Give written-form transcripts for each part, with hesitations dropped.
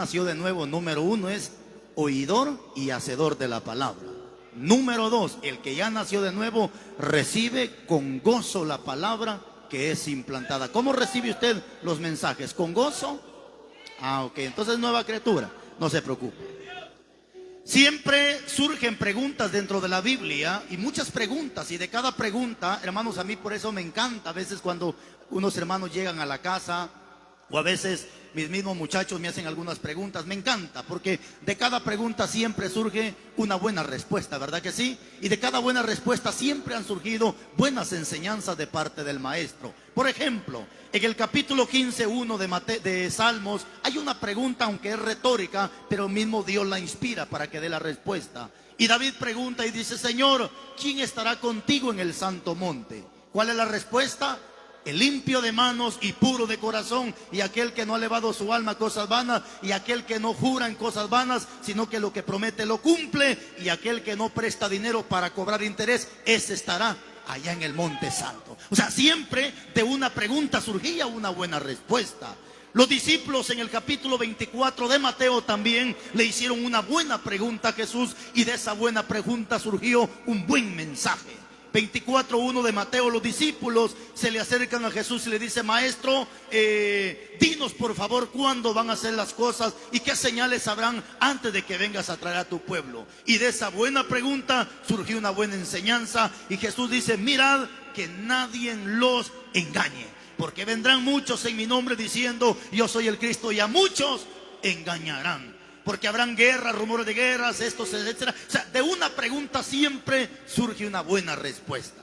Nació de nuevo, número uno, es oidor y hacedor de la palabra. Número dos, el que ya nació de nuevo recibe con gozo la palabra que es implantada. ¿Cómo recibe usted los mensajes? ¿Con gozo? Ok, entonces nueva criatura, no se preocupe. Siempre surgen preguntas dentro de la Biblia y muchas preguntas, y de cada pregunta, hermanos, a mí por eso me encanta a veces cuando unos hermanos llegan a la casa, o a veces mis mismos muchachos me hacen algunas preguntas. Me encanta porque de cada pregunta siempre surge una buena respuesta, ¿verdad que sí? Y de cada buena respuesta siempre han surgido buenas enseñanzas de parte del maestro. Por ejemplo, en el capítulo 15:1 de Salmos hay una pregunta, aunque es retórica, pero mismo Dios la inspira para que dé la respuesta. Y David pregunta y dice: Señor, ¿quién estará contigo en el santo monte? ¿Cuál es la respuesta? El limpio de manos y puro de corazón, y aquel que no ha elevado su alma a cosas vanas, y aquel que no jura en cosas vanas, sino que lo que promete lo cumple, y aquel que no presta dinero para cobrar interés, ese estará allá en el monte santo. O sea, siempre de una pregunta surgía una buena respuesta. Los discípulos en el capítulo 24 de Mateo también le hicieron una buena pregunta a Jesús, y de esa buena pregunta surgió un buen mensaje. 24:1 de Mateo, los discípulos se le acercan a Jesús y le dicen: Maestro, dinos por favor cuándo van a hacer las cosas y qué señales habrán antes de que vengas a traer a tu pueblo. Y de esa buena pregunta surgió una buena enseñanza, y Jesús dice: mirad que nadie los engañe, porque vendrán muchos en mi nombre diciendo yo soy el Cristo, y a muchos engañarán. Porque habrán guerras, rumores de guerras, estos, etcétera. O sea, de una pregunta siempre surge una buena respuesta.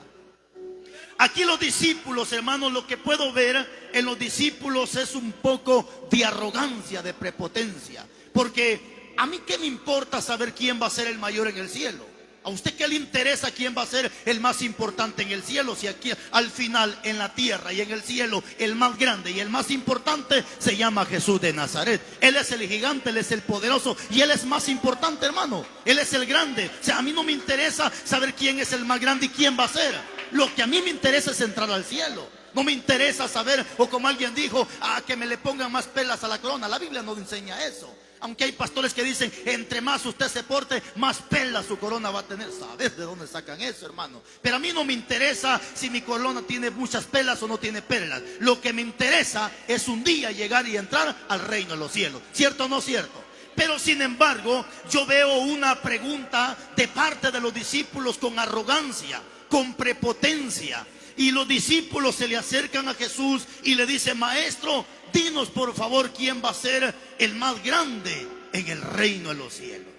Aquí los discípulos, hermanos, lo que puedo ver en los discípulos es un poco de arrogancia, de prepotencia. Porque a mí qué me importa saber quién va a ser el mayor en el cielo. ¿A usted qué le interesa quién va a ser el más importante en el cielo? Si aquí al final en la tierra y en el cielo el más grande y el más importante se llama Jesús de Nazaret. Él es el gigante, Él es el poderoso, y Él es más importante, hermano. Él es el grande. O sea, a mí no me interesa saber quién es el más grande y quién va a ser. Lo que a mí me interesa es entrar al cielo. No me interesa saber, o como alguien dijo, que me le pongan más pelas a la corona. La Biblia no enseña eso. Aunque hay pastores que dicen: entre más usted se porte, más pelas su corona va a tener. ¿Sabes de dónde sacan eso, hermano? Pero a mí no me interesa si mi corona tiene muchas pelas o no tiene pelas. Lo que me interesa es un día llegar y entrar al reino de los cielos. ¿Cierto o no cierto? Pero sin embargo, yo veo una pregunta de parte de los discípulos con arrogancia, con prepotencia. Y los discípulos se le acercan a Jesús y le dicen: Maestro, dinos por favor quién va a ser el más grande en el reino de los cielos.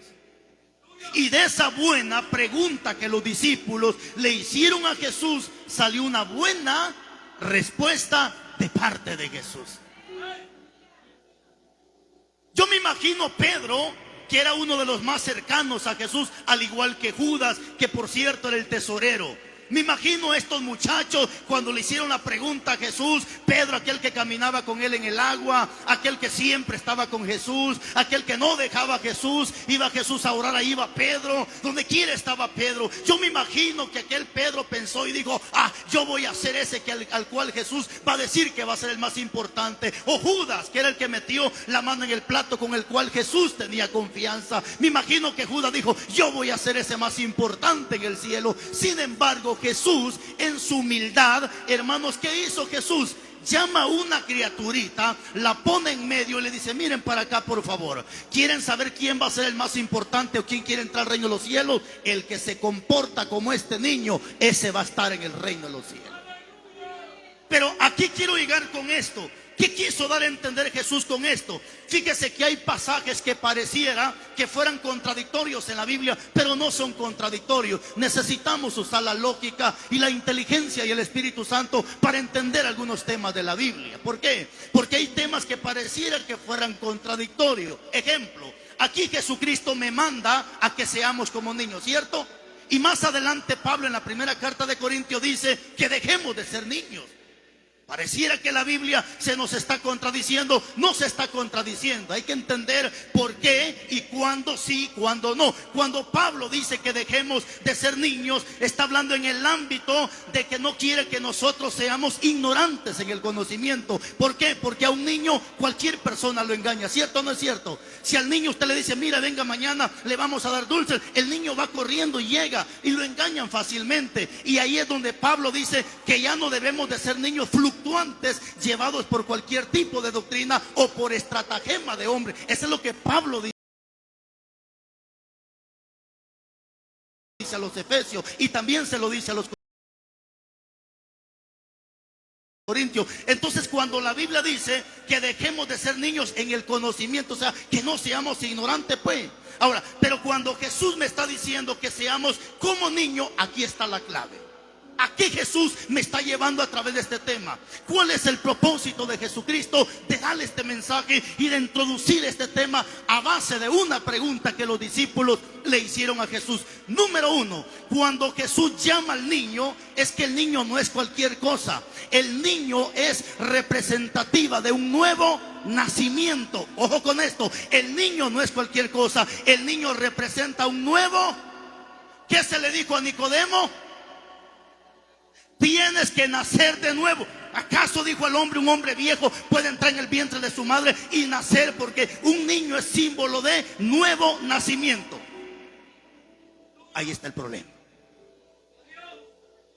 Y de esa buena pregunta que los discípulos le hicieron a Jesús salió una buena respuesta de parte de Jesús. Yo me imagino Pedro, que era uno de los más cercanos a Jesús, al igual que Judas, que por cierto era el tesorero. Me imagino a estos muchachos cuando le hicieron la pregunta a Jesús. Pedro, aquel que caminaba con él en el agua, aquel que siempre estaba con Jesús, aquel que no dejaba a Jesús. Iba Jesús a orar, ahí iba Pedro. Donde quiera estaba Pedro. Yo me imagino que aquel Pedro pensó y dijo: yo voy a ser ese al cual Jesús va a decir que va a ser el más importante. O Judas, que era el que metió la mano en el plato con el cual Jesús tenía confianza. Me imagino que Judas dijo: yo voy a ser ese más importante en el cielo. Sin embargo, Jesús, en su humildad, hermanos, ¿qué hizo Jesús? Llama a una criaturita, la pone en medio y le dice: miren para acá por favor. ¿Quieren saber quién va a ser el más importante o quién quiere entrar al reino de los cielos? El que se comporta como este niño, ese va a estar en el reino de los cielos. Pero aquí quiero llegar con esto. ¿Qué quiso dar a entender Jesús con esto? Fíjese que hay pasajes que pareciera que fueran contradictorios en la Biblia, pero no son contradictorios. Necesitamos usar la lógica y la inteligencia y el Espíritu Santo para entender algunos temas de la Biblia. ¿Por qué? Porque hay temas que parecieran que fueran contradictorios. Ejemplo, aquí Jesucristo me manda a que seamos como niños, ¿cierto? Y más adelante Pablo en la primera carta de Corintios dice que dejemos de ser niños. Pareciera que la Biblia se nos está contradiciendo. No se está contradiciendo. Hay que entender por qué y cuándo sí, cuándo no. Cuando Pablo dice que dejemos de ser niños, está hablando en el ámbito de que no quiere que nosotros seamos ignorantes en el conocimiento. ¿Por qué? Porque a un niño cualquier persona lo engaña. ¿Cierto o no es cierto? Si al niño usted le dice, mira, venga mañana, le vamos a dar dulces, el niño va corriendo y llega, y lo engañan fácilmente. Y ahí es donde Pablo dice que ya no debemos de ser niños fluctuantes, llevados por cualquier tipo de doctrina o por estratagema de hombre. Eso es lo que Pablo dice a los efesios, y también se lo dice a los corintios. Entonces, cuando la Biblia dice que dejemos de ser niños en el conocimiento, o sea, que no seamos ignorantes, pues. Ahora, pero cuando Jesús me está diciendo que seamos como niños, aquí está la clave. ¿A qué Jesús me está llevando a través de este tema? ¿Cuál es el propósito de Jesucristo de darle este mensaje y de introducir este tema a base de una pregunta que los discípulos le hicieron a Jesús? Número uno, cuando Jesús llama al niño, es que el niño no es cualquier cosa. El niño es representativa de un nuevo nacimiento. Ojo con esto, el niño no es cualquier cosa. El niño representa un nuevo. ¿Qué se le dijo a Nicodemo? Tienes que nacer de nuevo. ¿Acaso dijo al hombre, un hombre viejo puede entrar en el vientre de su madre y nacer? Porque un niño es símbolo de nuevo nacimiento. Ahí está el problema.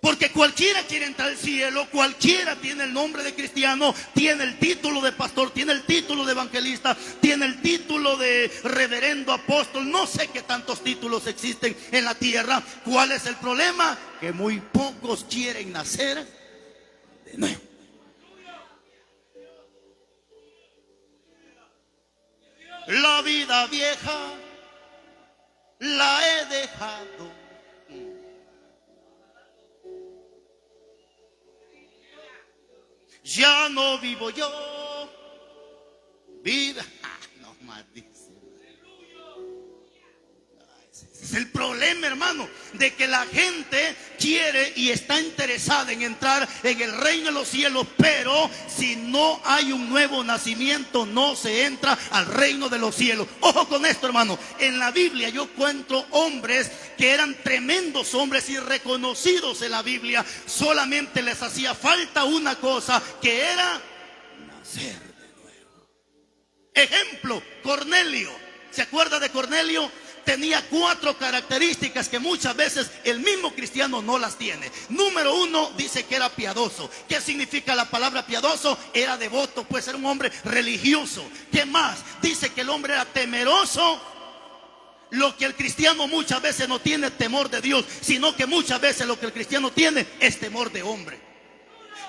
Porque cualquiera quiere entrar al cielo, cualquiera tiene el nombre de cristiano, tiene el título de pastor, tiene el título de evangelista, tiene el título de reverendo, apóstol. No sé qué tantos títulos existen en la tierra. ¿Cuál es el problema? Que muy pocos quieren nacer de nuevo. La vida vieja la he dejado. Ya no vivo yo, vive. No más dice. Ese es el problema, hermano, de que la gente quiere y está interesada en entrar en el reino de los cielos, pero si no hay un nuevo nacimiento, no se entra al reino de los cielos. Ojo con esto, hermano. En la Biblia yo encuentro hombres que eran tremendos hombres y reconocidos en la Biblia. Solamente les hacía falta una cosa, que era nacer de nuevo. Ejemplo, Cornelio. ¿Se acuerda de Cornelio? Tenía 4 características que muchas veces el mismo cristiano no las tiene. Número 1, dice que era piadoso. ¿Qué significa la palabra piadoso? Era devoto, pues era un hombre religioso. ¿Qué más? Dice que el hombre era temeroso. Lo que el cristiano muchas veces no tiene temor de Dios, sino que muchas veces lo que el cristiano tiene es temor de hombre.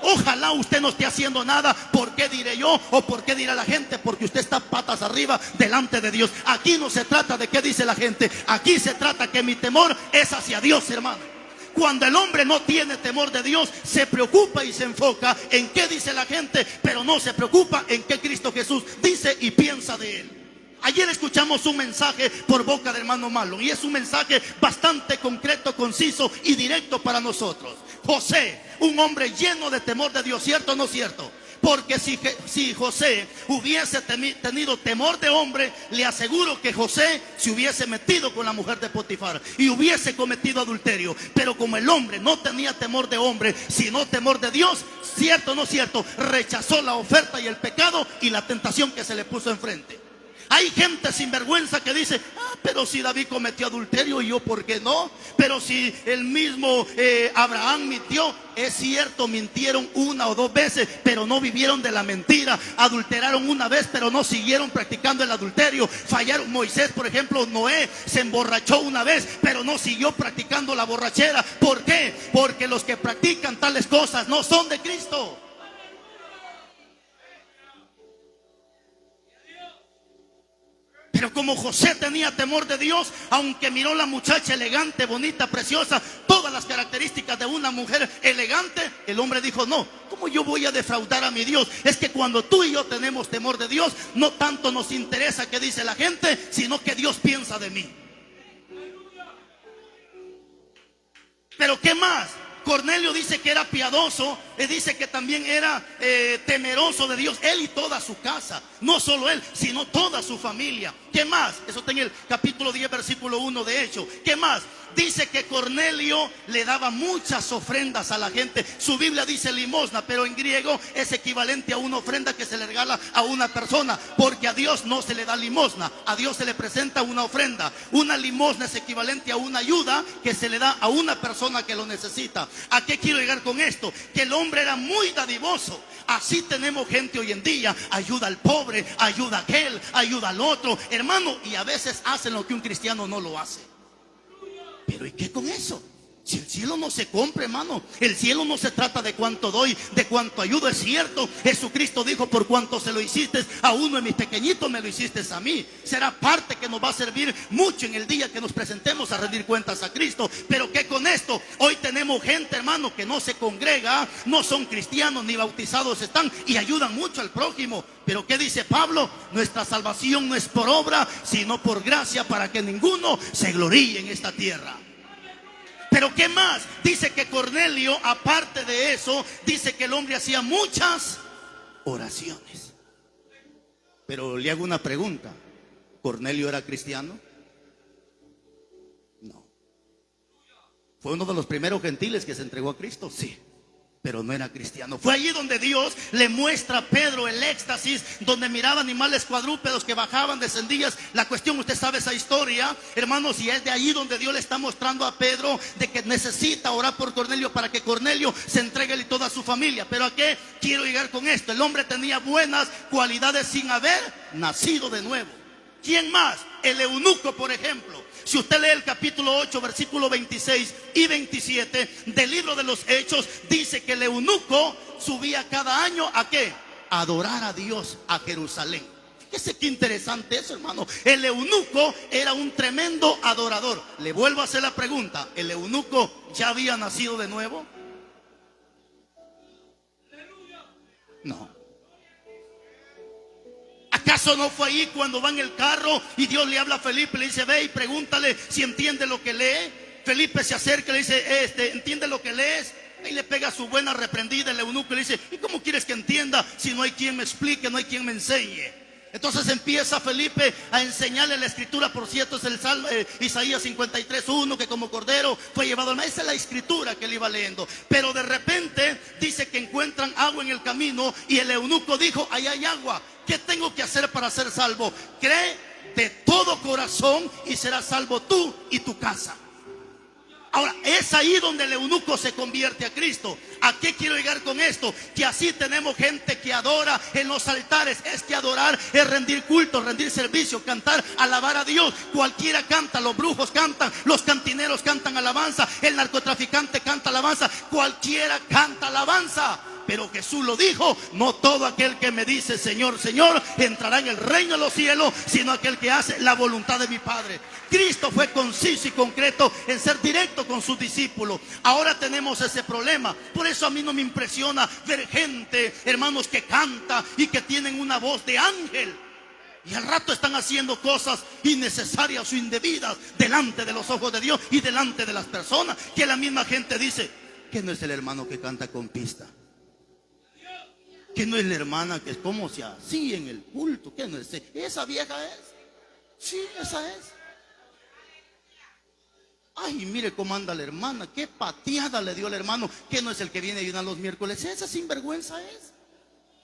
Ojalá usted no esté haciendo nada. ¿Por qué diré yo? ¿O por qué dirá la gente? Porque usted está patas arriba delante de Dios. Aquí no se trata de qué dice la gente. Aquí se trata que mi temor es hacia Dios, hermano. Cuando el hombre no tiene temor de Dios, se preocupa y se enfoca en qué dice la gente, pero no se preocupa en qué Cristo Jesús dice y piensa de él. Ayer escuchamos un mensaje por boca del hermano Marlon, y es un mensaje bastante concreto, conciso y directo para nosotros. José, un hombre lleno de temor de Dios, ¿cierto o no cierto? Porque si José hubiese tenido temor de hombre, le aseguro que José se hubiese metido con la mujer de Potifar y hubiese cometido adulterio. Pero como el hombre no tenía temor de hombre, sino temor de Dios, ¿cierto o no cierto? Rechazó la oferta y el pecado y la tentación que se le puso enfrente. Hay gente sinvergüenza que dice, pero si David cometió adulterio, ¿y yo por qué no? Pero si el mismo Abraham mintió. Es cierto, mintieron 1 o 2 veces, pero no vivieron de la mentira. Adulteraron una vez, pero no siguieron practicando el adulterio. Fallaron. Moisés, por ejemplo, Noé se emborrachó una vez, pero no siguió practicando la borrachera. ¿Por qué? Porque los que practican tales cosas no son de Cristo. Pero como José tenía temor de Dios, aunque miró la muchacha elegante, bonita, preciosa, todas las características de una mujer elegante, el hombre dijo, no, ¿cómo yo voy a defraudar a mi Dios? Es que cuando tú y yo tenemos temor de Dios, no tanto nos interesa qué dice la gente, sino que Dios piensa de mí. Pero ¿qué más? Cornelio dice que era piadoso, dice que también era temeroso de Dios, él y toda su casa. No solo él, sino toda su familia. ¿Qué más? Eso está en el capítulo 10, versículo 1 de Hechos. ¿Qué más? Dice que Cornelio le daba muchas ofrendas a la gente. Su Biblia dice limosna, pero en griego es equivalente a una ofrenda que se le regala a una persona, porque a Dios no se le da limosna, a Dios se le presenta una ofrenda. Una limosna es equivalente a una ayuda que se le da a una persona que lo necesita. ¿A qué quiero llegar con esto? Que el hombre era muy dadivoso. Así tenemos gente hoy en día, ayuda al pobre, ayuda a aquel, ayuda al otro, hermano, y a veces hacen lo que un cristiano no lo hace. Pero ¿y qué con eso? Si el cielo no se compra, hermano, el cielo no se trata de cuánto doy, de cuánto ayudo. Es cierto, Jesucristo dijo: por cuanto se lo hiciste a uno de mis pequeñitos, me lo hiciste a mí. Será parte que nos va a servir mucho en el día que nos presentemos a rendir cuentas a Cristo. Pero ¿qué con esto? Hoy tenemos gente, hermano, que no se congrega, no son cristianos ni bautizados están, y ayudan mucho al prójimo. Pero ¿qué dice Pablo? Nuestra salvación no es por obra, sino por gracia, para que ninguno se gloríe en esta tierra. Pero ¿qué más? Dice que Cornelio, aparte de eso, dice que el hombre hacía muchas oraciones. Pero le hago una pregunta: ¿Cornelio era cristiano? No. ¿Fue uno de los primeros gentiles que se entregó a Cristo? Sí, pero no era cristiano. Fue allí donde Dios le muestra a Pedro el éxtasis, donde miraba animales cuadrúpedos que bajaban, descendían. La cuestión, usted sabe esa historia, hermanos, y es de allí donde Dios le está mostrando a Pedro de que necesita orar por Cornelio para que Cornelio se entregue él y toda su familia. Pero ¿a qué quiero llegar con esto? El hombre tenía buenas cualidades sin haber nacido de nuevo. ¿Quién más? El eunuco, por ejemplo. Si usted lee el capítulo 8, versículo 26 y 27 del libro de los Hechos, dice que el eunuco subía cada año ¿a qué? A adorar a Dios a Jerusalén. Fíjese qué interesante eso, hermano. El eunuco era un tremendo adorador. Le vuelvo a hacer la pregunta: ¿el eunuco ya había nacido de nuevo? No. ¿Acaso no fue ahí cuando va en el carro y Dios le habla a Felipe, le dice: ve y pregúntale si entiende lo que lee? Felipe se acerca y le dice: ¿entiende lo que lees? Y le pega su buena reprendida el eunuco y le dice: ¿y cómo quieres que entienda si no hay quien me explique, no hay quien me enseñe? Entonces empieza Felipe a enseñarle la escritura. Por cierto, es el Salmo, Isaías 53:1, que como cordero fue llevado al mar. Esa es la escritura que él iba leyendo. Pero de repente dice que encuentran agua en el camino y el eunuco dijo: ahí hay agua. ¿Qué tengo que hacer para ser salvo? Cree de todo corazón y serás salvo tú y tu casa. Ahora, es ahí donde el eunuco se convierte a Cristo. ¿A qué quiero llegar con esto? Que así tenemos gente que adora en los altares. Es que adorar es rendir culto, rendir servicio, cantar, alabar a Dios. Cualquiera canta, los brujos cantan, los cantineros cantan alabanza, el narcotraficante canta alabanza, cualquiera canta alabanza. Pero Jesús lo dijo: no todo aquel que me dice Señor, Señor entrará en el reino de los cielos, sino aquel que hace la voluntad de mi Padre. Cristo fue conciso y concreto en ser directo con sus discípulos. Ahora tenemos ese problema. Por eso a mí no me impresiona ver gente, hermanos, que canta y que tienen una voz de ángel, y al rato están haciendo cosas innecesarias o indebidas delante de los ojos de Dios y delante de las personas, que la misma gente dice: que no es el hermano que canta con pista, que no es la hermana que es como se así en el culto, que no es esa vieja es. Sí, esa es. Ay, mire cómo anda la hermana, qué pateada le dio el hermano, que no es el que viene a ayunar los miércoles. Esa sinvergüenza es.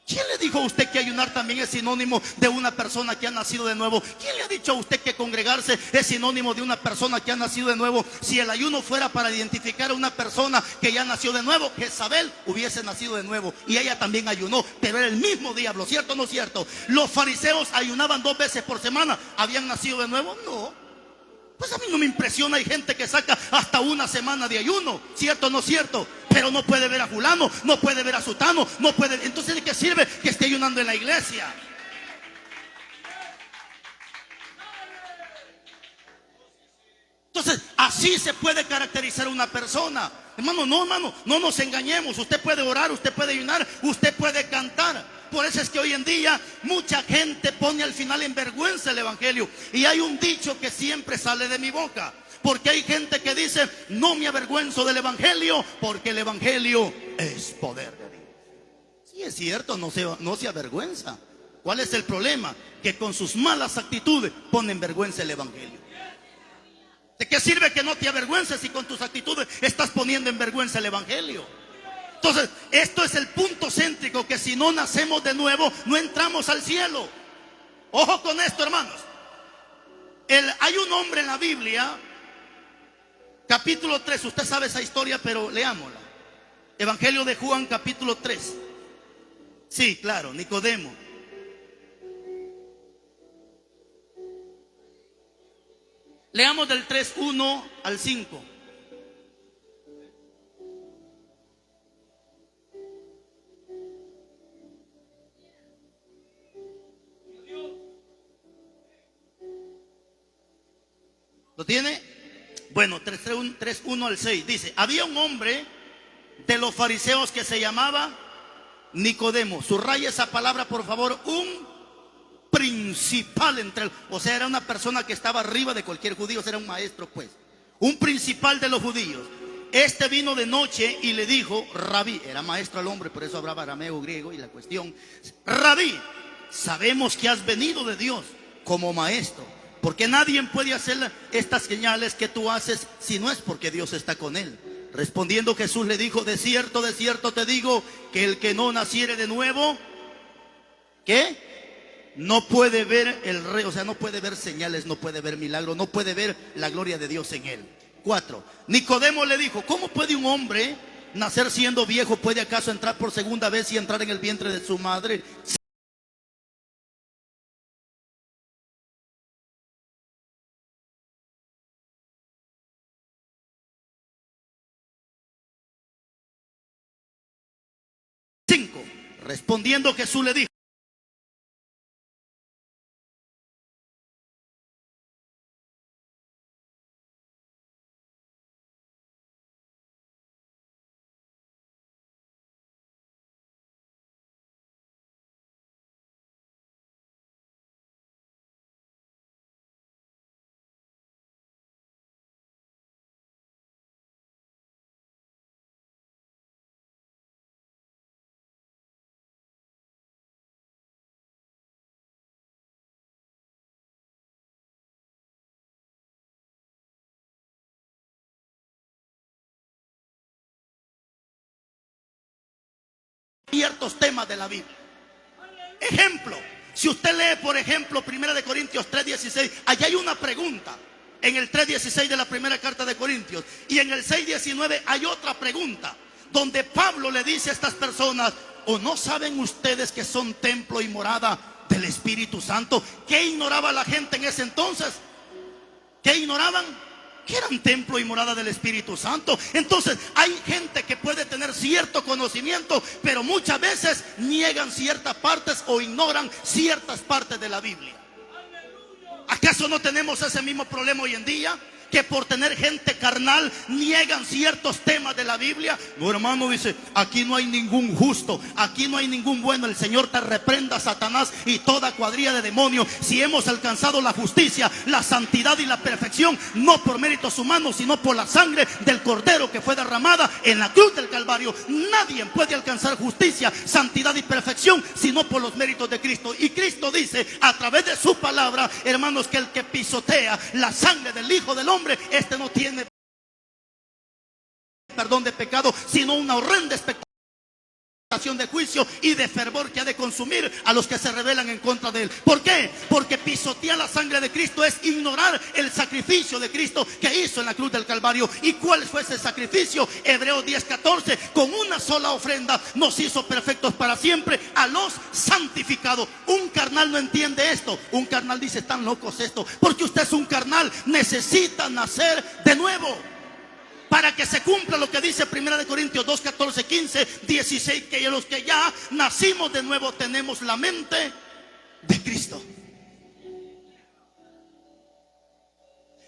¿Quién le dijo a usted que ayunar también es sinónimo de una persona que ha nacido de nuevo? ¿Quién le ha dicho a usted que congregarse es sinónimo de una persona que ha nacido de nuevo? Si el ayuno fuera para identificar a una persona que ya nació de nuevo, Jezabel hubiese nacido de nuevo y ella también ayunó, pero era el mismo diablo, ¿cierto o no cierto? Los fariseos ayunaban 2 veces por semana. ¿Habían nacido de nuevo? No. Pues a mí no me impresiona, hay gente que saca hasta 1 semana de ayuno, ¿cierto o no cierto? Pero no puede ver a fulano, no puede ver a sutano, no puede. Entonces, ¿de qué sirve que esté ayunando en la iglesia? Entonces, así se puede caracterizar una persona. Hermano, no nos engañemos. Usted puede orar, usted puede ayunar, usted puede cantar. Por eso es que hoy en día mucha gente pone al final en vergüenza el evangelio. Y hay un dicho que siempre sale de mi boca: Porque hay gente que dice: no me avergüenzo del evangelio, porque el evangelio es poder de Dios. Sí, es cierto, no se avergüenza. ¿Cuál es el problema? Que con sus malas actitudes ponen en vergüenza el evangelio. ¿De qué sirve que no te avergüences si con tus actitudes estás poniendo en vergüenza el evangelio? Entonces, esto es el punto céntrico, que si no nacemos de nuevo, no entramos al cielo. Ojo con esto, hermanos. Hay un hombre en la Biblia, capítulo 3, usted sabe esa historia, pero leámosla. Evangelio de Juan, capítulo 3. Sí, claro, Nicodemo. Leamos del 3:1 al 5. ¿Lo tiene? Bueno, 3:1 al 6 dice: había un hombre de los fariseos que se llamaba Nicodemo. Subraya esa palabra, por favor. Un principal o sea, era una persona que estaba arriba de cualquier judío, era un maestro, pues, un principal de los judíos. Este vino de noche y le dijo: Rabí, era maestro al hombre, por eso hablaba arameo, griego, y la cuestión: Rabí, sabemos que has venido de Dios como maestro, porque nadie puede hacer estas señales que tú haces si no es porque Dios está con él. Respondiendo Jesús le dijo: de cierto te digo, que el que no naciere de nuevo, ¿qué? No puede ver el rey, o sea, no puede ver señales, no puede ver milagros, no puede ver la gloria de Dios en él. 4. Nicodemo le dijo: ¿cómo puede un hombre nacer siendo viejo? ¿Puede acaso entrar por segunda vez y entrar en el vientre de su madre? 5. Respondiendo Jesús le dijo: ciertos temas de la Biblia. Ejemplo, si usted lee, por ejemplo, 1 Corintios 3:16, allá hay una pregunta. En el 3:16 de la primera carta de Corintios, y en el 6:19 hay otra pregunta, donde Pablo le dice a estas personas: ¿o no saben ustedes que son templo y morada del Espíritu Santo? ¿Qué ignoraba la gente en ese entonces? ¿Qué ignoraban? Que eran templo y morada del Espíritu Santo. Entonces hay gente que puede tener cierto conocimiento, pero muchas veces niegan ciertas partes o ignoran ciertas partes de la Biblia. ¿Acaso no tenemos ese mismo problema hoy en día? Que por tener gente carnal niegan ciertos temas de la Biblia. No, hermano, dice: aquí no hay ningún justo, aquí no hay ningún bueno. El Señor te reprenda, Satanás, y toda cuadrilla de demonios, si hemos alcanzado la justicia, la santidad y la perfección, no por méritos humanos, sino por la sangre del Cordero que fue derramada en la cruz del Calvario. Nadie puede alcanzar justicia, santidad y perfección sino por los méritos de Cristo. Y Cristo dice a través de su palabra, hermanos, que el que pisotea la sangre del Hijo del Hombre, este no tiene perdón de pecado, sino una horrenda expectación de juicio y de fervor que ha de consumir a los que se rebelan en contra de él. ¿Por qué? Porque pisotear la sangre de Cristo es ignorar el sacrificio de Cristo que hizo en la cruz del Calvario. ¿Y cuál fue ese sacrificio? Hebreos 10:14: con una sola ofrenda nos hizo perfectos para siempre a los santificados. Un carnal no entiende esto. Un carnal dice: están locos esto, porque usted es un carnal, necesita nacer de nuevo. Para que se cumpla lo que dice 1 Corintios 2, 14, 15, 16, que los que ya nacimos de nuevo tenemos la mente de Cristo.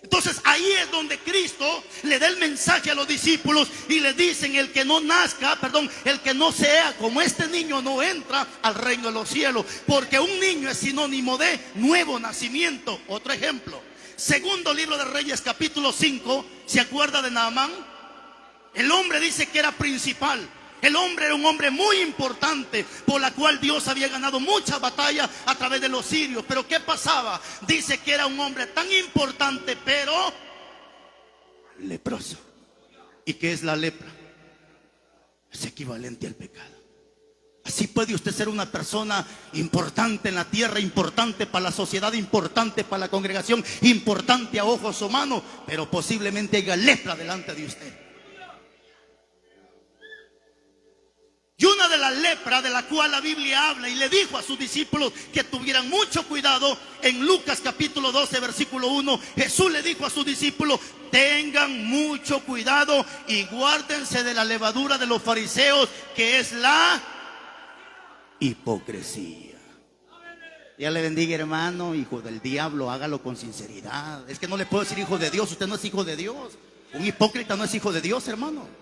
Entonces Entonces ahí es donde Cristo le da el mensaje a los discípulos y le dicen: el que no nazca, el que no sea como este niño no entra al reino de los cielos. Porque un niño es sinónimo de nuevo nacimiento. Otro ejemplo, segundo libro de Reyes, capítulo 5. ¿Se acuerda de Naamán? El hombre dice que era principal. El hombre era un hombre muy importante, por la cual Dios había ganado muchas batallas a través de los sirios. Pero ¿qué pasaba? Dice que era un hombre tan importante, pero leproso. ¿Y qué es la lepra? Es equivalente al pecado. Así puede usted ser una persona importante en la tierra, importante para la sociedad, importante para la congregación, importante a ojos humanos, pero posiblemente haya lepra delante de usted. Y una de las lepras de la cual la Biblia habla y le dijo a sus discípulos que tuvieran mucho cuidado, en Lucas capítulo 12 versículo 1, Jesús le dijo a sus discípulos: tengan mucho cuidado y guárdense de la levadura de los fariseos, que es la hipocresía. Dios le bendiga, hermano. Hijo del diablo, hágalo con sinceridad. Es que no le puedo decir hijo de Dios, usted no es hijo de Dios. Un hipócrita no es hijo de Dios, hermano.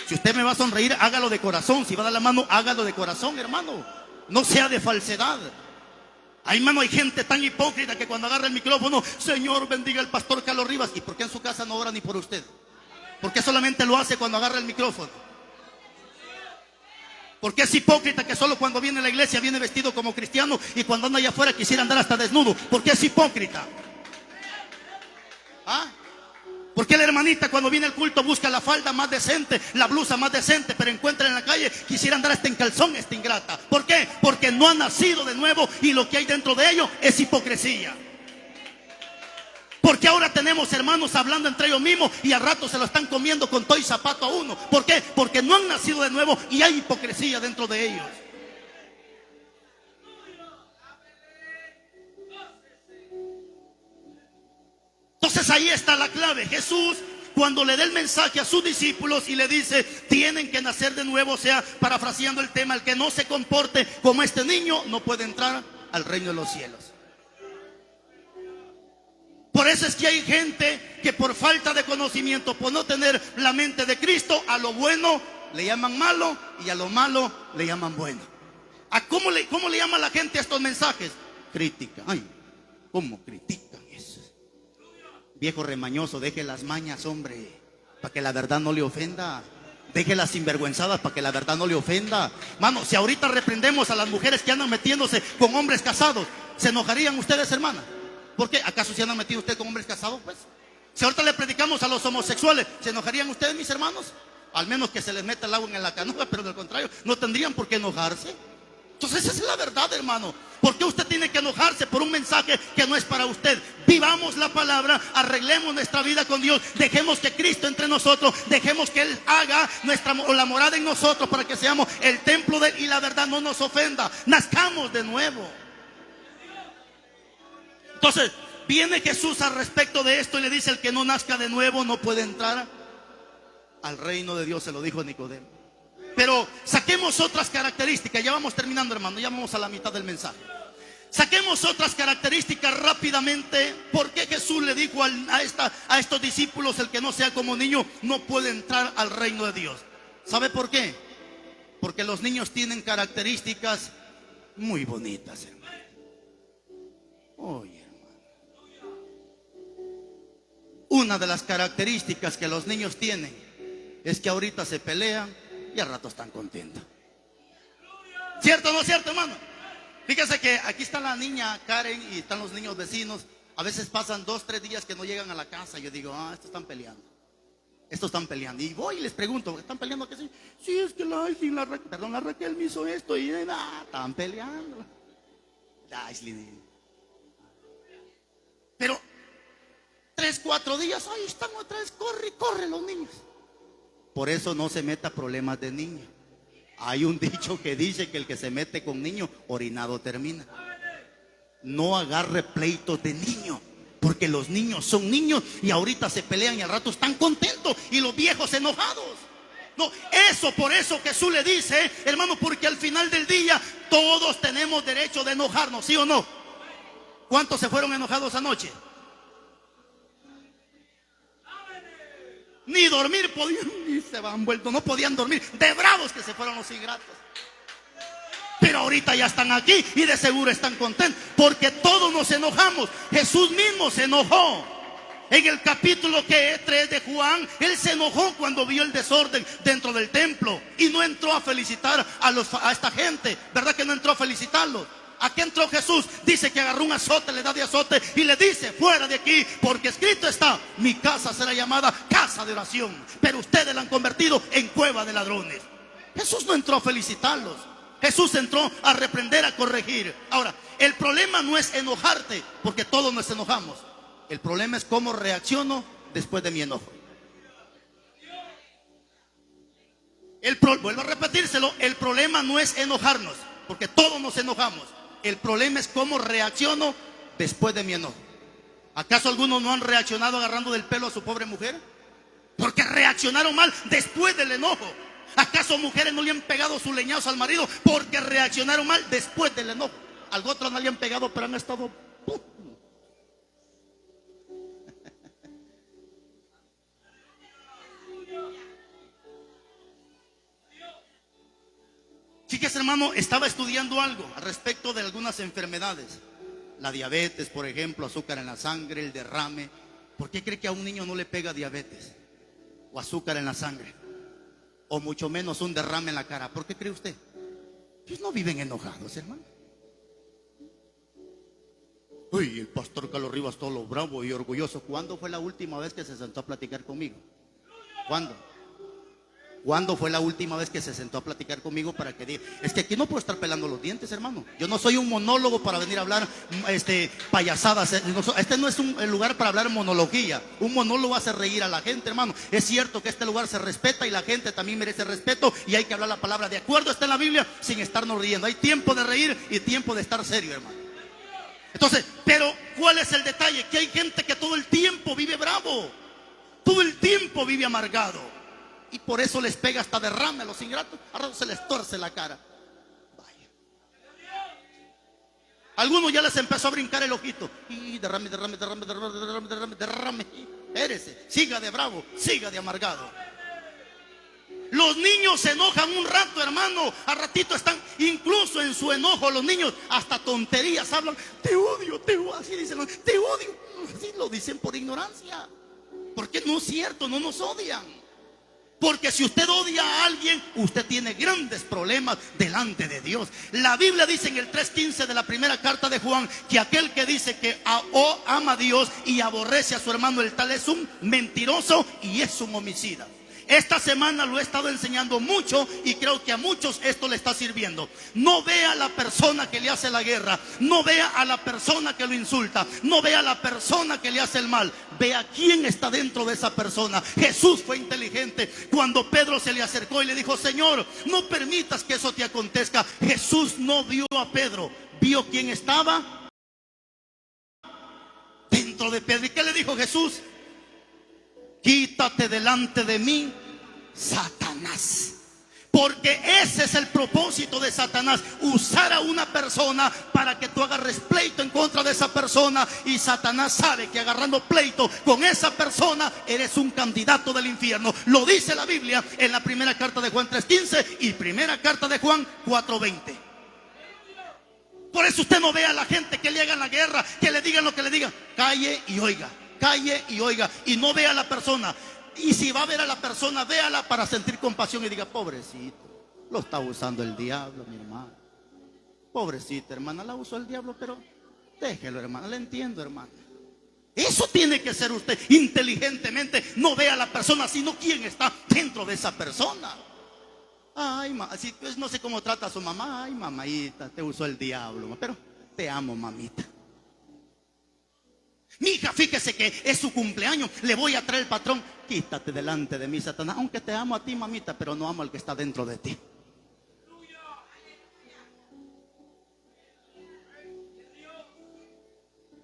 Si usted me va a sonreír, hágalo de corazón. Si va a dar la mano, hágalo de corazón, hermano. No sea de falsedad. Hay, hermano, hay gente tan hipócrita que cuando agarra el micrófono: Señor, bendiga al pastor Carlos Rivas. ¿Y por qué en su casa no ora ni por usted? ¿Por qué solamente lo hace cuando agarra el micrófono? ¿Por qué es hipócrita que solo cuando viene a la iglesia viene vestido como cristiano y cuando anda allá afuera quisiera andar hasta desnudo? ¿Por qué es hipócrita? ¿Ah? ¿Por qué la hermanita cuando viene al culto busca la falda más decente, la blusa más decente, pero encuentra en la calle quisiera andar hasta en calzón, esta ingrata? ¿Por qué? Porque no ha nacido de nuevo y lo que hay dentro de ellos es hipocresía. Porque ahora tenemos hermanos hablando entre ellos mismos y al rato se lo están comiendo con todo y zapato a uno. ¿Por qué? Porque no han nacido de nuevo y hay hipocresía dentro de ellos. Entonces ahí está la clave. Jesús, cuando le da el mensaje a sus discípulos y le dice: tienen que nacer de nuevo, o sea, parafraseando el tema, el que no se comporte como este niño no puede entrar al reino de los cielos. Por eso es que hay gente que por falta de conocimiento, por no tener la mente de Cristo, a lo bueno le llaman malo y a lo malo le llaman bueno. ¿Cómo le llama la gente a estos mensajes? Crítica. Ay, ¿cómo critican eso? Viejo remañoso, deje las mañas, hombre, para que la verdad no le ofenda. Deje las sinvergüenzadas para que la verdad no le ofenda. Mano, si ahorita reprendemos a las mujeres que andan metiéndose con hombres casados, ¿se enojarían ustedes, hermana? ¿Por qué? ¿Acaso se andan metiendo ustedes con hombres casados? Pues, si ahorita le predicamos a los homosexuales, ¿se enojarían ustedes, mis hermanos? Al menos que se les meta el agua en la canoa, pero del contrario, no tendrían por qué enojarse. Entonces esa es la verdad, hermano. ¿Por qué usted tiene que enojarse por un mensaje que no es para usted? Vivamos la palabra, arreglemos nuestra vida con Dios, dejemos que Cristo entre nosotros, dejemos que Él haga la morada en nosotros para que seamos el templo de Él y la verdad no nos ofenda. Nazcamos de nuevo. Entonces viene Jesús al respecto de esto y le dice: el que no nazca de nuevo no puede entrar al reino de Dios. Se lo dijo Nicodemo. Pero saquemos otras características. Ya vamos terminando, hermano, ya vamos a la mitad del mensaje. Saquemos otras características rápidamente. ¿Por qué Jesús le dijo a estos discípulos: el que no sea como niño no puede entrar al reino de Dios? ¿Sabe por qué? Porque los niños tienen características muy bonitas, hermano. Oye, hermano, una de las características que los niños tienen es que ahorita se pelean y al rato están contentos. ¿Cierto o no cierto, hermano? Fíjese que aquí está la niña Karen y están los niños vecinos. A veces pasan 2, 3 días que no llegan a la casa. Yo digo: estos están peleando. Estos están peleando. Y voy y les pregunto: ¿están peleando qué? Sí, es que la Raquel me hizo esto. Y están peleando. Pero 3, 4 días, ahí están otra vez, corre los niños. Por eso no se meta problemas de niño. Hay un dicho que dice que el que se mete con niño, orinado termina. No agarre pleitos de niño, porque los niños son niños y ahorita se pelean y al rato están contentos y los viejos enojados. No, por eso Jesús le dice, hermano, porque al final del día todos tenemos derecho de enojarnos, ¿sí o no? ¿Cuántos se fueron enojados anoche? Ni dormir podían, ni se van vuelto, no podían dormir, de bravos que se fueron los ingratos. Pero ahorita ya están aquí y de seguro están contentos, porque todos nos enojamos. Jesús mismo se enojó. En el capítulo 3 de Juan, Él se enojó cuando vio el desorden dentro del templo y no entró a felicitar a esta gente. ¿Verdad que no entró a felicitarlos? ¿A qué entró Jesús? Dice que agarró un azote, le da de azote y le dice: fuera de aquí, porque escrito está: mi casa será llamada casa de oración, pero ustedes la han convertido en cueva de ladrones. Jesús no entró a felicitarlos. Jesús entró a reprender, a corregir. Ahora, el problema no es enojarte, porque todos nos enojamos. El problema es cómo reacciono después de mi enojo. Vuelvo a repetírselo: el problema no es enojarnos, porque todos nos enojamos. El problema es cómo reacciono después de mi enojo. ¿Acaso algunos no han reaccionado agarrando del pelo a su pobre mujer? Porque reaccionaron mal después del enojo. ¿Acaso mujeres no le han pegado sus leñazos al marido porque reaccionaron mal después del enojo? Algo otro no le han pegado, pero han estado... Fíjese, hermano, estaba estudiando algo al respecto de algunas enfermedades. La diabetes, por ejemplo, azúcar en la sangre, el derrame. ¿Por qué cree que a un niño no le pega diabetes o azúcar en la sangre? O mucho menos un derrame en la cara. ¿Por qué cree usted? Ellos no viven enojados, hermano. Uy, el pastor Carlos Rivas todo lo bravo y orgulloso. ¿Cuándo fue la última vez que se sentó a platicar conmigo? ¿Cuándo? ¿Cuándo fue la última vez que se sentó a platicar conmigo para que diga? Es que aquí no puedo estar pelando los dientes, hermano. Yo no soy un monólogo para venir a hablar payasadas. Este no es el lugar para hablar monología. Un monólogo hace reír a la gente, hermano. Es cierto que este lugar se respeta y la gente también merece respeto, y hay que hablar la palabra de acuerdo está en la Biblia, sin estarnos riendo. Hay tiempo de reír y tiempo de estar serio, hermano. Entonces, pero ¿cuál es el detalle? Que hay gente que todo el tiempo vive bravo, todo el tiempo vive amargado, y por eso les pega hasta derrame a los ingratos. A rato se les torce la cara. Vaya. Algunos ya les empezó a brincar el ojito. Y derrame. Espérese, siga de bravo, siga de amargado. Los niños se enojan un rato, hermano. A ratito están, incluso en su enojo, los niños hasta tonterías hablan. Te odio, así dicen, te odio. Así lo dicen por ignorancia. Porque no es cierto, no nos odian. Porque si usted odia a alguien, usted tiene grandes problemas delante de Dios. La Biblia dice en el 3:15 de la primera carta de Juan, que aquel que dice que ama a Dios y aborrece a su hermano, el tal es un mentiroso y es un homicida. Esta semana lo he estado enseñando mucho y creo que a muchos esto le está sirviendo. No vea a la persona que le hace la guerra, no vea a la persona que lo insulta, no vea a la persona que le hace el mal. Vea quién está dentro de esa persona. Jesús fue inteligente. Cuando Pedro se le acercó y le dijo: Señor, no permitas que eso te acontezca. Jesús no vio a Pedro, vio quién estaba dentro de Pedro. ¿Y qué le dijo Jesús? Quítate delante de mí, Satanás. Porque ese es el propósito de Satanás: usar a una persona para que tú agarres pleito en contra de esa persona. Y Satanás sabe que agarrando pleito con esa persona eres un candidato del infierno. Lo dice la Biblia en la primera carta de Juan 3:15 y primera carta de Juan 4:20. Por eso usted no ve a la gente que le hagan la guerra, que le digan lo que le digan. Calle y oiga, calle y oiga, y no vea a la persona. Y si va a ver a la persona, véala para sentir compasión y diga: pobrecito, lo está usando el diablo, mi hermano. Pobrecita, hermana, la usó el diablo, pero déjelo, hermana, le entiendo, hermana. Eso tiene que ser usted inteligentemente. No vea a la persona, sino quién está dentro de esa persona. Ay, si, pues, no sé cómo trata a su mamá. Ay, mamadita, te usó el diablo, pero te amo, mamita. Mi hija, fíjese que es su cumpleaños, le voy a traer el patrón. Quítate delante de mí, Satanás. Aunque te amo a ti, mamita, pero no amo al que está dentro de ti.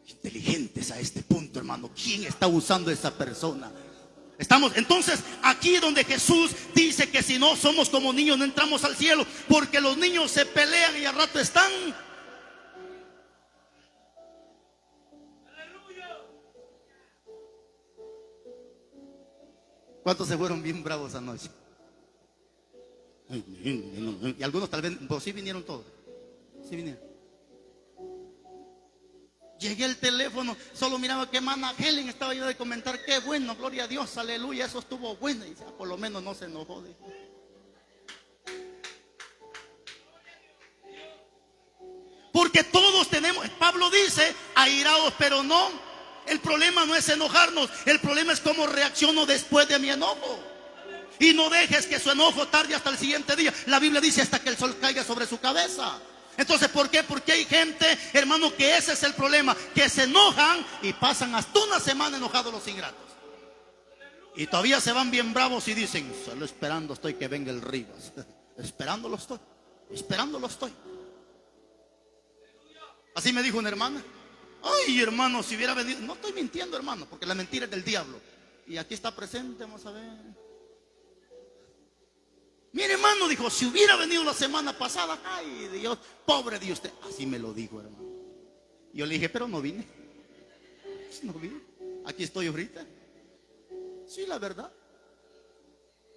Inteligentes a este punto, hermano. ¿Quién está usando a esa persona? Estamos, entonces, aquí donde Jesús dice que si no somos como niños no entramos al cielo, porque los niños se pelean y al rato están. ¿Cuántos se fueron bien bravos anoche? Y algunos tal vez, pues sí vinieron todos. Sí vinieron. Llegué al teléfono, solo miraba que hermana Helen estaba yo de comentar, qué bueno, gloria a Dios, aleluya, eso estuvo bueno. Y decía, por lo menos no se enojó. Dijo. Porque todos tenemos, Pablo dice, airaos, pero no. El problema no es enojarnos, el problema es cómo reacciono después de mi enojo. Y no dejes que su enojo tarde hasta el siguiente día. La Biblia dice hasta que el sol caiga sobre su cabeza. Entonces, ¿por qué? Porque hay gente, hermano, que ese es el problema, que se enojan y pasan hasta una semana enojados los ingratos. Y todavía se van bien bravos y dicen, solo esperando estoy que venga el Rivas. Esperándolo estoy, esperándolo estoy. Así me dijo una hermana. Ay, hermano, si hubiera venido. No estoy mintiendo, hermano, porque la mentira es del diablo. Y aquí está presente, vamos a ver. Mire, hermano, dijo, si hubiera venido la semana pasada, ay Dios, pobre de usted. Así me lo dijo, hermano. Yo le dije, pero no vine. No vine. Aquí estoy ahorita. Sí, la verdad.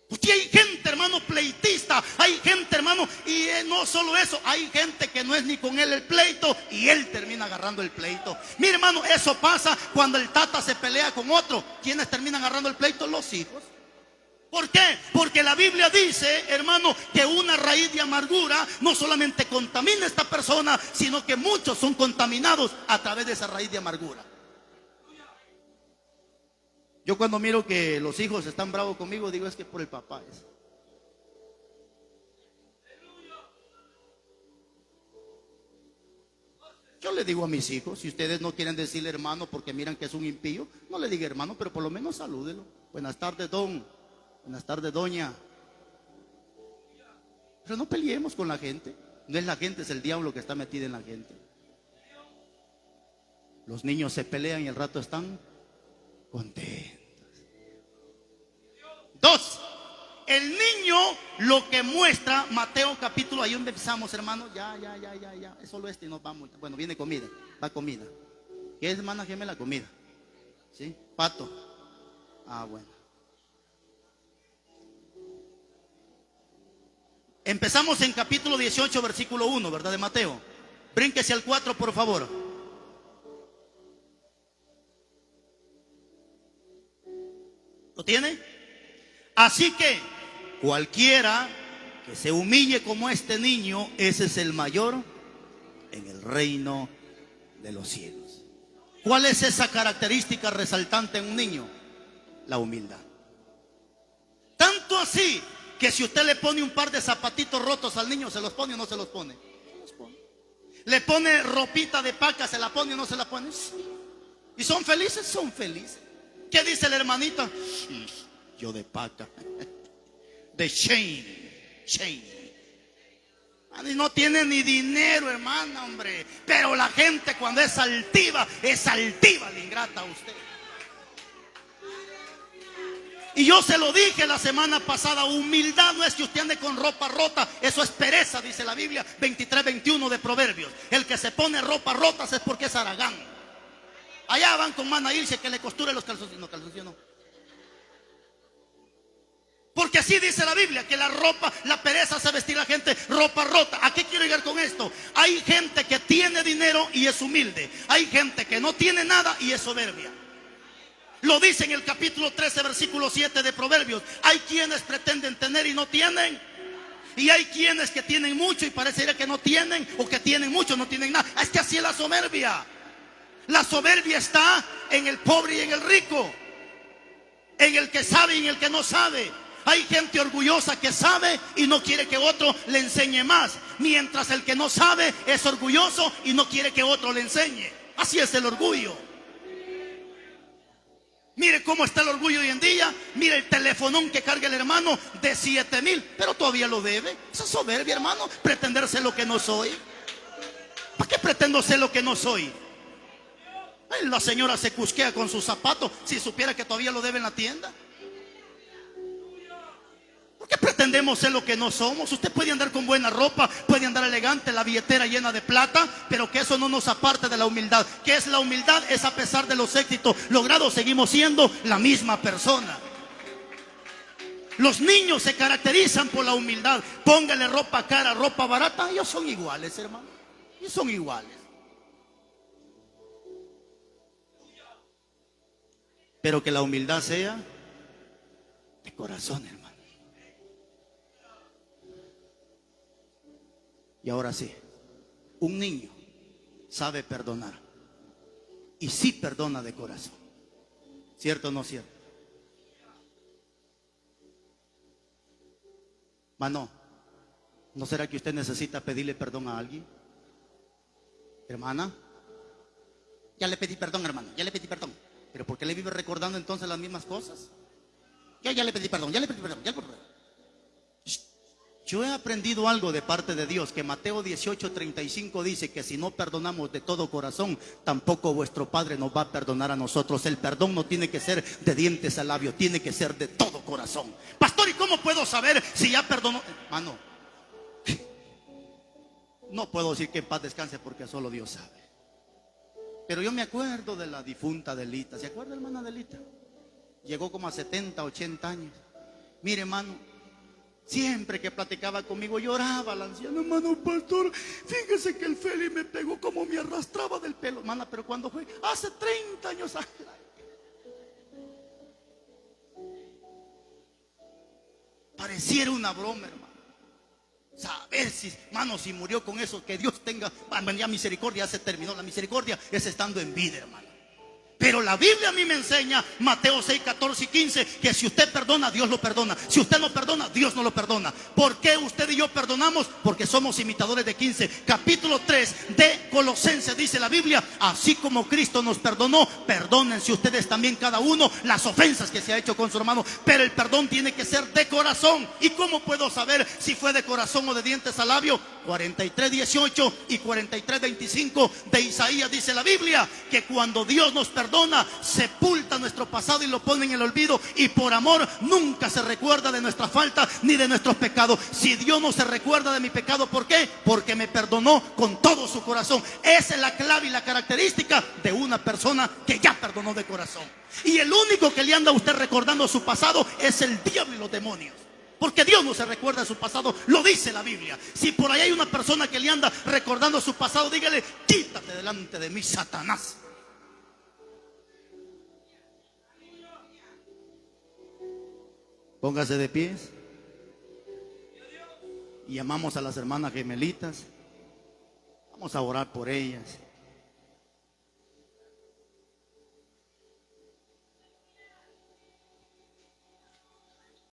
Porque hay gente, hermano, pleitista. Hay gente, hermano, y no solo eso, hay gente que no es ni con él el pleito y él termina agarrando el pleito. Mire, hermano, eso pasa cuando el tata se pelea con otro. ¿Quiénes terminan agarrando el pleito? Los hijos. ¿Por qué? Porque la Biblia dice, hermano, que una raíz de amargura no solamente contamina a esta persona, sino que muchos son contaminados a través de esa raíz de amargura. Yo cuando miro que los hijos están bravos conmigo, digo, es que por el papá es. Yo le digo a mis hijos, si ustedes no quieren decirle hermano porque miran que es un impío, no le diga hermano, pero por lo menos salúdelo. Buenas tardes, don. Buenas tardes, doña. Pero no peleemos con la gente. No es la gente, es el diablo que está metido en la gente. Los niños se pelean y al rato están contentos. Dos, el niño lo que muestra, Mateo capítulo, ahí donde empezamos, hermano, ya, es solo y nos vamos. Bueno, viene comida, va comida. ¿Qué es, hermana gemela? Comida. ¿Sí? Pato. Ah, bueno. Empezamos en capítulo 18, versículo 1, ¿verdad? De Mateo. Brínquese al 4, por favor. ¿Lo tiene? Así que cualquiera que se humille como este niño, ese es el mayor en el reino de los cielos. ¿Cuál es esa característica resaltante en un niño? La humildad. Tanto así que si usted le pone un par de zapatitos rotos al niño, ¿se los pone o no se los pone? Se los pone. Le pone ropita de paca, ¿se la pone o no se la pone? Sí. ¿Y son felices? Son felices. ¿Qué dice la hermanita? Yo de paca. De shame. Y no tiene ni dinero, hermana, hombre. Pero la gente cuando es altiva la ingrata a usted. Y yo se lo dije la semana pasada, humildad no es que usted ande con ropa rota, eso es pereza, dice la Biblia 23-21 de Proverbios. El que se pone ropa rotas es porque es haragán. Allá van con mana irse que le costure los calzoncillos. No, calzoncillos no. Porque así dice la Biblia, que la ropa, la pereza hace vestir a la gente ropa rota. ¿A qué quiero llegar con esto? Hay gente que tiene dinero y es humilde. Hay gente que no tiene nada y es soberbia. Lo dice en el capítulo 13, versículo 7 de Proverbios. Hay quienes pretenden tener y no tienen. Y hay quienes que tienen mucho y parecería que no tienen, o que tienen mucho, no tienen nada. Es que así es la soberbia. La soberbia está en el pobre y en el rico, en el que sabe y en el que no sabe. Hay gente orgullosa que sabe y no quiere que otro le enseñe más, mientras el que no sabe es orgulloso y no quiere que otro le enseñe. Así es el orgullo. Mire cómo está el orgullo hoy en día. Mire el telefonón que carga el hermano de 7,000, pero todavía lo debe. Esa soberbia, hermano, pretender ser lo que no soy. ¿Para qué pretendo ser lo que no soy? Ay, la señora se cusquea con sus zapatos si supiera que todavía lo debe en la tienda. ¿Por qué pretendemos ser lo que no somos? Usted puede andar con buena ropa, puede andar elegante, la billetera llena de plata, pero que eso no nos aparte de la humildad. ¿Qué es la humildad? Es a pesar de los éxitos logrados, seguimos siendo la misma persona. Los niños se caracterizan por la humildad. Póngale ropa cara, ropa barata. Ellos son iguales, hermano. Ellos son iguales. Pero que la humildad sea de corazón, hermano. Y ahora sí, un niño sabe perdonar. Y sí perdona de corazón. ¿Cierto o no cierto? Mano, ¿no será que usted necesita pedirle perdón a alguien? Hermana, ya le pedí perdón, hermano, ya le pedí perdón. ¿Pero por qué le vive recordando entonces las mismas cosas? Ya le pedí perdón, ya le pedí perdón, ya le pedí perdón. Yo he aprendido algo de parte de Dios, que Mateo 18:35 dice que si no perdonamos de todo corazón, tampoco vuestro Padre nos va a perdonar a nosotros. El perdón no tiene que ser de dientes al labio, tiene que ser de todo corazón. Pastor, ¿y cómo puedo saber si ya perdonó? Hermano, no puedo decir que en paz descanse porque solo Dios sabe. Pero yo me acuerdo de la difunta Adelita. ¿Se acuerda, hermana Adelita? Llegó como a 70, 80 años. Mire, hermano, siempre que platicaba conmigo lloraba la anciana. Hermano pastor, fíjese que el Feli me pegó como me arrastraba del pelo. Hermana, pero ¿cuándo fue? Hace 30 años. Pareciera una broma, hermano. Saber si, hermano, si murió con eso, que Dios tenga ya misericordia. Ya se terminó la misericordia, es estando en vida, hermano. Pero la Biblia a mí me enseña, Mateo 6, 14 y 15, que si usted perdona, Dios lo perdona. Si usted no perdona, Dios no lo perdona. ¿Por qué usted y yo perdonamos? Porque somos imitadores de 15. Capítulo 3 de Colosenses dice la Biblia: así como Cristo nos perdonó, perdónense ustedes también cada uno las ofensas que se ha hecho con su hermano. Pero el perdón tiene que ser de corazón. ¿Y cómo puedo saber si fue de corazón o de dientes al labio? 43:18 y 43:25 de Isaías dice la Biblia que cuando Dios nos perdona, sepulta nuestro pasado y lo pone en el olvido, y por amor nunca se recuerda de nuestra falta ni de nuestros pecados. Si Dios no se recuerda de mi pecado, ¿por qué? Porque me perdonó con todo su corazón. Esa es la clave y la característica de una persona que ya perdonó de corazón. Y el único que le anda a usted recordando su pasado es el diablo y los demonios. Porque Dios no se recuerda de su pasado, lo dice la Biblia. Si por ahí hay una persona que le anda recordando su pasado, dígale: quítate delante de mí, Satanás. Póngase de pies. Y llamamos a las hermanas gemelitas. Vamos a orar por ellas.